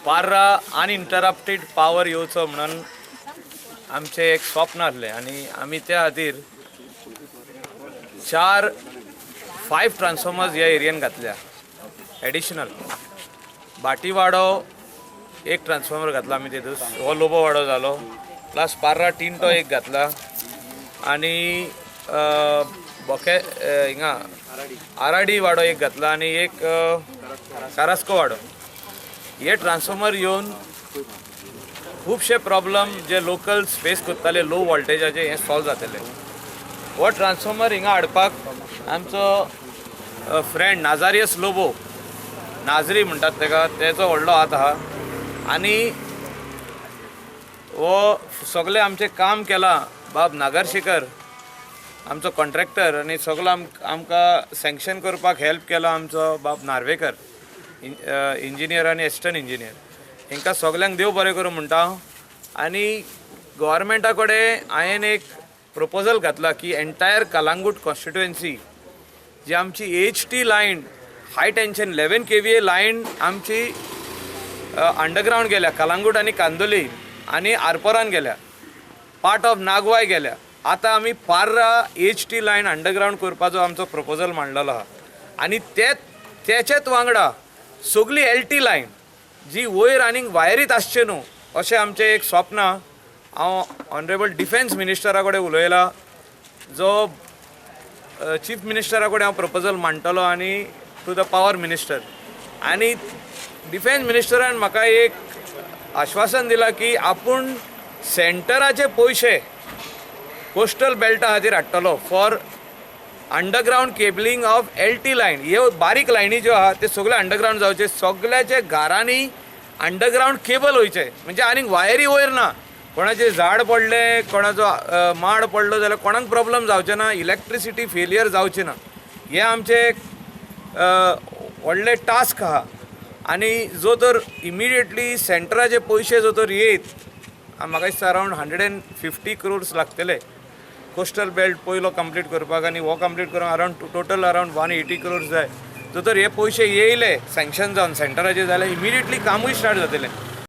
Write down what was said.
Parra uninterrupted power येवचो म्हणून आमचें एक स्वप्न आसलें आनी आमी त्या खातीर 5 ट्रान्सफॉर्मर्स ह्या एरियेन घातल्या एडिशनल. बाटीवाडो एक ट्रान्सफॉर्मर घातला आमी तेतूंत, हो लोबो वाडो जालो, प्लस पार्रा टिंटो एक घातला आनी हिंगा आराडी वाडो एक घातला आनी एक कारास्को वाडो. हे ट्रान्सफॉर्मर येवन खुबशे प्रॉब्लम जे लोकल्स फेस करताले लो वोल्टेजाचे हे सॉल्व जातले. हो ट्रान्सफॉर्मर हिंगा हाडपाक आमचो फ्रेंड नाजारियस लोबो, नाजरी म्हणटात तेका, तेचो व्हडलो हात आहा आनी हो सगळें आमचें काम केलां बाब नागरशेखर आमचो कॉन्ट्रॅक्टर आनी सगळो आमकां सँक्शन करपाक हेल्प केलो आमचो बाब नार्वेकर इंजिनियर आनी एसिस्टंट इंजिनियर. हांकां सगल्यांक देव बरें करूं म्हणटा हांव. आनी गव्हर्मेंटा कडेन हांवें एक प्रपोजल घातला की एंटायर कलांगूट कॉन्स्टिट्युएन्सी जी आमची HT लायन हाय टेन्शन 11 kVA लायन आमची अंडरग्रावंड गेल्या कलांगूट आनी कांदोली आनी आरपोरान गेल्या, पार्ट ऑफ नागवाय गेल्या. आतां आमी पार्रा HT लायन अंडरग्रावंड करपाचो आमचो प्रपोजल मांडलेलो आहा आनी तेच्याच वांगडा सगळी LT लायन जी वयर आनीक वायरीत आसचे न्हू अशें आमचें एक स्वप्न. हांव ऑनरेबल डिफेन्स मिनिस्टरा कडेन उलयला, जो चीफ मिनिस्टरा कडेन हांव प्रपोजल मांडटलो आनी टू द पावर मिनिस्टर. आनी डिफेन्स मिनिस्टरान म्हाका एक आश्वासन दिलां की आपूण सेंटराचे पयशे कोस्टल बेल्टा खातीर हाडटलो for underground cabling of LT line. ह्यो बारीक लायनी ज्यो आहा ते सगळे अंडरग्रावंड जावचे, सगळ्याचे घरांनी अंडरग्रावंड केबल वयचे, म्हणजे आनीक वायरी वयर ना. कोणाचें झाड पडलें, कोणाचो माड पडलो जाल्यार कोणाक प्रॉब्लम जावचे ना, इलेक्ट्रिसिटी फेलियर जावचे ना. हें आमचें एक व्हडलें टास्क आहा. आनी जो तर इमिडिएटली सेंटराचे पयशे जो तर येत, म्हाका दिसता अरावंड 150 crores लागतले कोस्टल बेल्ट पयलो कंप्लीट करपाक आनी हो कंप्लीट करूंक अरावंड टोटल अरावंड 180 crores जाय. जो तर हे पयशे येयले सँक्शन जावन सेंटराचे जाल्यार इमिडिएटली कामूय स्टार्ट जातलें.